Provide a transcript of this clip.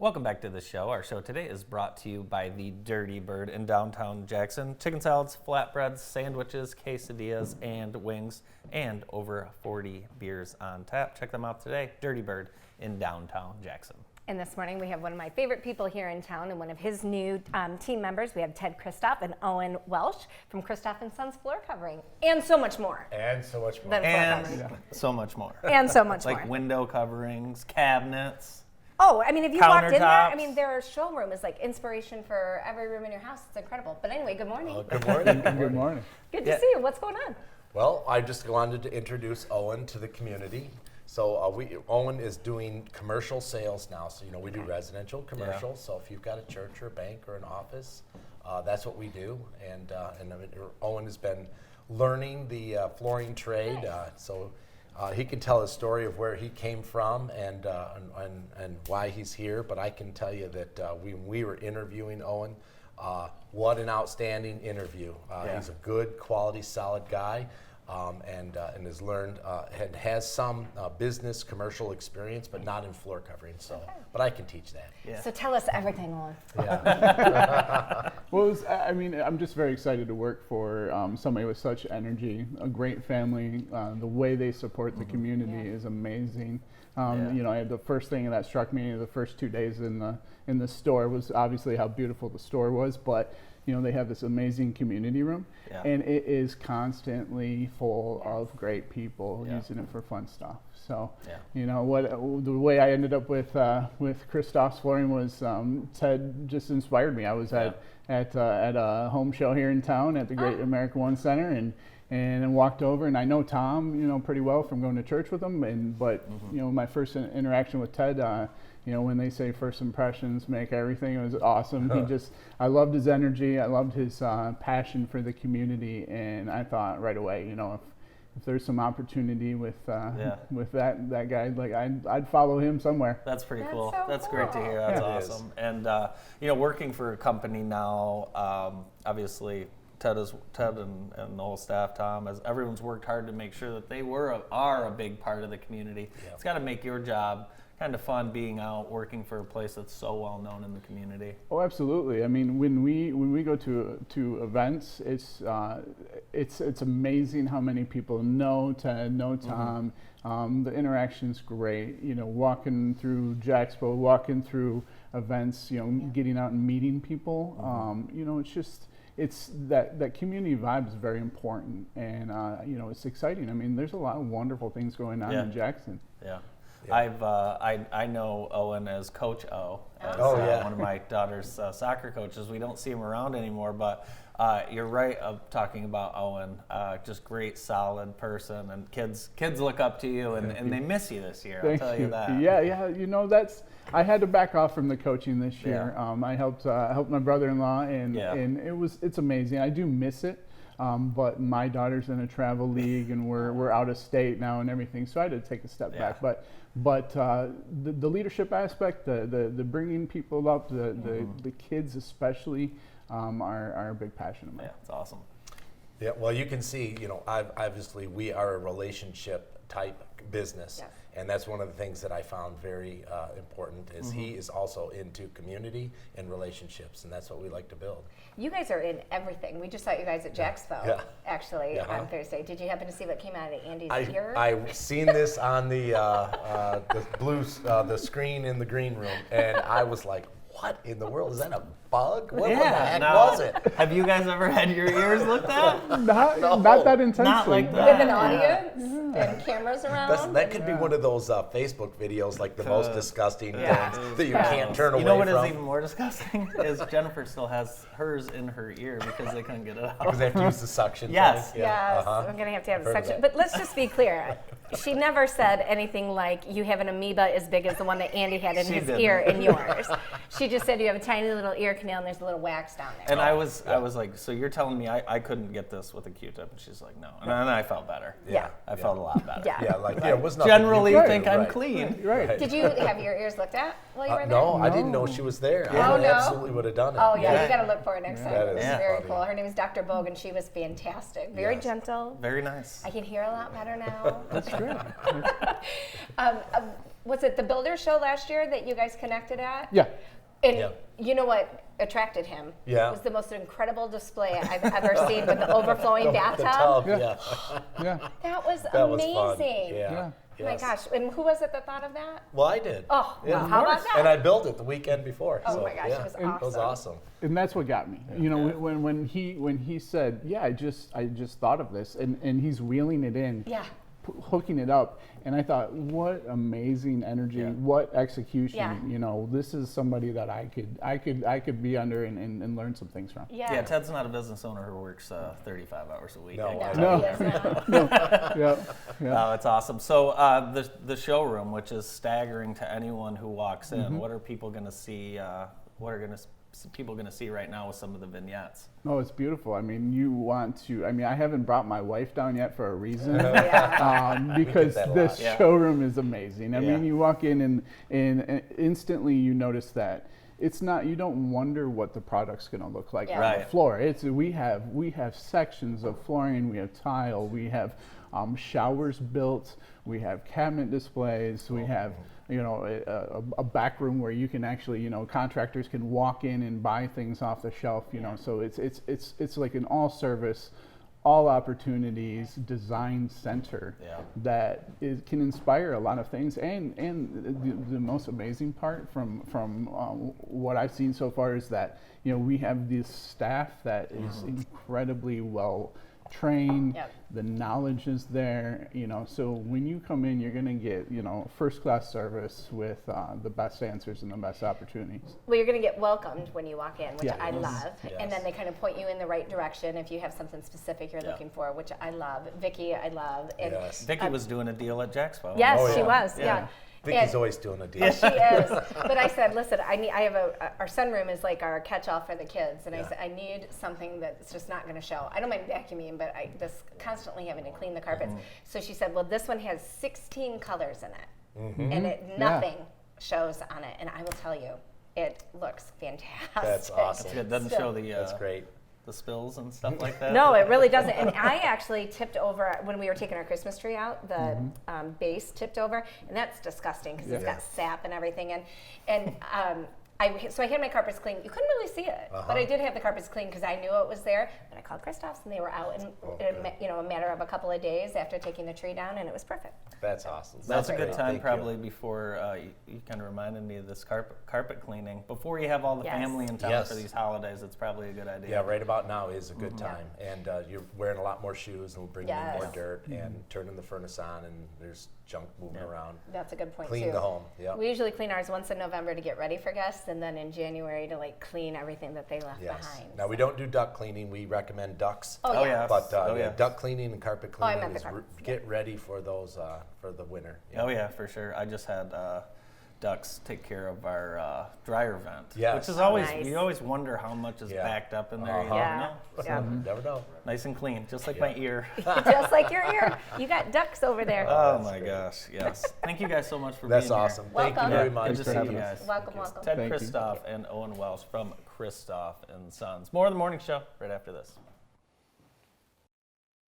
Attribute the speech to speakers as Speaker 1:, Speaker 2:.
Speaker 1: Welcome back to the show. Our show today is brought to you by the Dirty Bird in downtown Jackson. Chicken salads, flatbreads, sandwiches, quesadillas, and wings, and over 40 beers on tap. Check them out today. Dirty Bird in downtown Jackson.
Speaker 2: And this morning we have one of my favorite people here in town and one of his new team members. We have Ted Christoff and Owen Welsh from Christoff & Sons Floor Covering. And so much more.
Speaker 3: And so much more.
Speaker 2: Than floor
Speaker 1: And
Speaker 2: covering.
Speaker 1: so much more.
Speaker 2: And so much more.
Speaker 1: Like window coverings, cabinets.
Speaker 2: Oh, I mean, if you walked in there, I
Speaker 1: Countertops.
Speaker 2: mean, their showroom is like inspiration for every room in your house. It's incredible. But anyway, good morning.
Speaker 3: Good morning.
Speaker 4: Good morning.
Speaker 2: Good to see you. What's going on?
Speaker 3: Well, I just wanted to introduce Owen to the community. So Owen is doing commercial sales now. So, we do residential, commercial.
Speaker 1: Yeah.
Speaker 3: So if you've got a church or a bank or an office, that's what we do. And I mean, Owen has been learning the flooring trade.
Speaker 2: Nice.
Speaker 3: He can tell a story of where he came from and why he's here. But I can tell you that when we were interviewing Owen, what an outstanding interview. He's a good, quality, solid guy. And has learned and has some business commercial experience, but not in floor covering. So, but I can teach that.
Speaker 1: Yeah.
Speaker 2: So tell us everything, Owen.
Speaker 3: Yeah.
Speaker 4: Well, I'm just very excited to work for somebody with such energy, a great family. The way they support the community is amazing. The first thing that struck me the first 2 days in the store was obviously how beautiful the store was, but they have this amazing community room, and it is constantly full of great people using it for fun stuff. So, the way I ended up with Christoff's Flooring was Ted just inspired me. I was at a home show here in town at the Great American One Center, and walked over, and I know Tom, pretty well from going to church with him, but my first interaction with Ted, when they say first impressions make everything, it was awesome. I loved his energy, I loved his passion for the community, and I thought right away, if there's some opportunity with that guy, like I'd follow him somewhere.
Speaker 1: That's pretty
Speaker 2: That's
Speaker 1: cool.
Speaker 2: so
Speaker 1: That's
Speaker 2: cool.
Speaker 1: great to hear. That's
Speaker 3: Yeah, it is.
Speaker 1: awesome. And working for a company now, obviously Ted and the whole staff, Tom, as everyone's worked hard to make sure that they are a big part of the community. Yeah. It's got to make your job kind of fun being out working for a place that's so well known in the community.
Speaker 4: Oh, absolutely. I mean, when we go to events, it's amazing how many people know Ted, know Tom. The interaction's great. Walking through Jaxpo, walking through events, getting out and meeting people. It's that community vibe is very important, and it's exciting. I mean, there's a lot of wonderful things going on in Jackson.
Speaker 1: Yeah. I know Owen as Coach O, as one of my daughter's soccer coaches. We don't see him around anymore, but you're right of talking about Owen. Just great, solid person, and kids look up to you, and they miss you this year. I'll tell you that.
Speaker 4: Yeah. I had to back off from the coaching this year. I helped my brother-in-law, and it's amazing. I do miss it. But my daughter's in a travel league, and we're out of state now and everything, so I had to take a step back. But the leadership aspect, the bringing people up, the kids especially, are a big passion of mine.
Speaker 1: Yeah, it's awesome.
Speaker 3: Yeah. Well, you can see, obviously we are a relationship type business. Yes. And that's one of the things that I found very important is he is also into community and relationships, and that's what we like to build.
Speaker 2: You guys are in everything. We just saw you guys at Jaxpo, actually, on Thursday. Did you happen to see what came out of Andy's ear?
Speaker 3: I've seen this on the the screen in the green room, and I was like, what in the world? Is that a bug? What the heck was it?
Speaker 1: Have you guys ever had your ears looked at?
Speaker 4: Not that intensely.
Speaker 1: Not like that.
Speaker 2: With an audience and cameras around?
Speaker 3: That could be one of those Facebook videos, like the most disgusting things that you can't turn away
Speaker 1: You know what
Speaker 3: from.
Speaker 1: is even more disgusting? Is Jennifer still has hers in her ear because they couldn't get it out.
Speaker 3: Because they have to use the suction
Speaker 1: Yes.
Speaker 3: thing.
Speaker 2: Yes, I'm going to have the section. But let's just be clear. She never said anything like, you have an amoeba as big as the one that Andy had in his ear and yours. She just said you have a tiny little ear canal and there's a little wax down there.
Speaker 1: And I was like, so you're telling me I couldn't get this with a Q-tip? And she's like, no. And then I felt better. I felt a lot better.
Speaker 3: It was nothing.
Speaker 1: Generally think I'm clean.
Speaker 4: Right.
Speaker 2: Did you have your ears looked at while you were there?
Speaker 3: No, I didn't know she was there. I absolutely would have done it.
Speaker 2: Oh, yeah, you got to look for it next time.
Speaker 3: That is
Speaker 2: very
Speaker 3: funny.
Speaker 2: cool. Her name is Dr. Bogan. She was fantastic. Very gentle.
Speaker 1: Very nice.
Speaker 2: I can hear a lot better now.
Speaker 4: That's great.
Speaker 2: Was it the Builder Show last year that you guys connected at?
Speaker 4: Yeah.
Speaker 2: And you know what attracted him?
Speaker 3: Yeah.
Speaker 2: It was the most incredible display I've ever seen with the overflowing bathtub.
Speaker 4: Yeah.
Speaker 2: That was
Speaker 3: That was
Speaker 2: amazing.
Speaker 3: fun.
Speaker 4: Yeah.
Speaker 2: Oh my gosh. And who was it that thought of that?
Speaker 3: Well, I did.
Speaker 2: Oh,
Speaker 3: Yeah,
Speaker 2: well, how about that?
Speaker 3: And I built it the weekend before.
Speaker 2: Oh
Speaker 3: so,
Speaker 2: my gosh,
Speaker 3: yeah,
Speaker 2: it was
Speaker 3: It was awesome.
Speaker 4: And that's what got me. You know, when he said, "Yeah, I just thought of this," and he's wheeling it in,
Speaker 2: Yeah.
Speaker 4: hooking it up, and I thought, what amazing energy, what execution.
Speaker 2: Yeah.
Speaker 4: You know, this is somebody that I could be under and learn some things from.
Speaker 2: Yeah.
Speaker 1: Yeah, Ted's not a business owner who works 35 hours a week.
Speaker 3: No.
Speaker 1: I can
Speaker 2: No,
Speaker 1: tell
Speaker 2: he
Speaker 1: you.
Speaker 2: is not.
Speaker 4: Yeah.
Speaker 1: Oh, it's awesome. So the showroom, which is staggering to anyone who walks in, what are people going to see? People going to see right now with some of the vignettes?
Speaker 4: Oh, it's beautiful. I mean, you want to. I mean, I haven't brought my wife down yet for a reason, because
Speaker 3: that a
Speaker 4: this
Speaker 3: lot.
Speaker 4: showroom is amazing. I
Speaker 3: Yeah.
Speaker 4: mean, you walk in and instantly you notice that it's not. You don't wonder what the product's going to look like on the
Speaker 1: Right.
Speaker 4: floor. We have sections of flooring. We have tile. We have showers built. We have cabinet displays. We have a back room where you can actually, contractors can walk in and buy things off the shelf, so it's like an all service, all opportunities design center that can inspire a lot of things. And the most amazing part from what I've seen so far is that, we have this staff that is incredibly well trained. The knowledge is there, so when you come in, you're going to get, first class service with the best answers and the best opportunities.
Speaker 2: Well, you're going to get welcomed when you walk in, which I love.
Speaker 3: Yes.
Speaker 2: And then they kind of point you in the right direction if you have something specific you're looking for, which I love. Vicky, I love. And
Speaker 1: Vicky was doing a deal at Jackspo.
Speaker 2: yes, she was. Yeah.
Speaker 3: Vicky's always doing a deal.
Speaker 2: She is. But I said, listen, I have our sunroom is like our catch-all for the kids. And I said, I need something that's just not going to show. I don't mind vacuuming, but I just constantly having to clean the carpets. So she said, well, this one has 16 colors in it. And nothing shows on it. And I will tell you, it looks fantastic.
Speaker 3: That's awesome.
Speaker 1: It doesn't show the
Speaker 3: That's great.
Speaker 1: the spills and stuff like that.
Speaker 2: No, it really doesn't. And I actually tipped over when we were taking our Christmas tree out. The base tipped over, and that's disgusting because it's got sap and everything. And so I had my carpets clean. You couldn't really see it, but I did have the carpets clean because I knew it was there. But I called Christoff's, and they were out in a matter of a couple of days after taking the tree down, and it was perfect.
Speaker 3: That's awesome.
Speaker 1: That's a
Speaker 3: great.
Speaker 1: good time,
Speaker 3: Thank
Speaker 1: probably before you kind of reminded me of this carpet cleaning. Before you have all the family in town for these holidays, it's probably a good idea.
Speaker 3: Yeah, right about now is a good time. And you're wearing a lot more shoes and bringing in more dirt and turning the furnace on, and there's junk moving around.
Speaker 2: That's a good point,
Speaker 3: Clean
Speaker 2: too.
Speaker 3: the home. Yeah.
Speaker 2: We usually clean ours once in November to get ready for guests, and then in January to clean everything that they left behind.
Speaker 3: Now we don't do duct cleaning. We recommend ducts.
Speaker 2: Oh, yeah.
Speaker 3: But duct cleaning and carpet
Speaker 2: I
Speaker 3: cleaning
Speaker 2: meant the
Speaker 3: is
Speaker 2: carpets,
Speaker 3: get ready for those for the winter.
Speaker 1: Oh yeah, for sure. I just had ducks take care of our dryer vent,
Speaker 3: Yes.
Speaker 1: which is always
Speaker 2: nice.
Speaker 1: you always wonder how much is backed up in there. You never know.
Speaker 2: Yeah.
Speaker 3: Never know.
Speaker 1: Nice and clean, just like my ear.
Speaker 2: Just like your ear. You got ducks over there.
Speaker 1: Oh my gosh, yes. Thank you guys so much for
Speaker 3: That's
Speaker 1: being
Speaker 3: awesome.
Speaker 1: here.
Speaker 3: Thank you
Speaker 2: Welcome.
Speaker 3: very
Speaker 1: Good
Speaker 3: much.
Speaker 1: to see you guys.
Speaker 2: Welcome, welcome.
Speaker 1: Ted
Speaker 4: Thank you.
Speaker 1: Christoff and Owen Welsh from Christoff and Sons. More of the morning show right after this.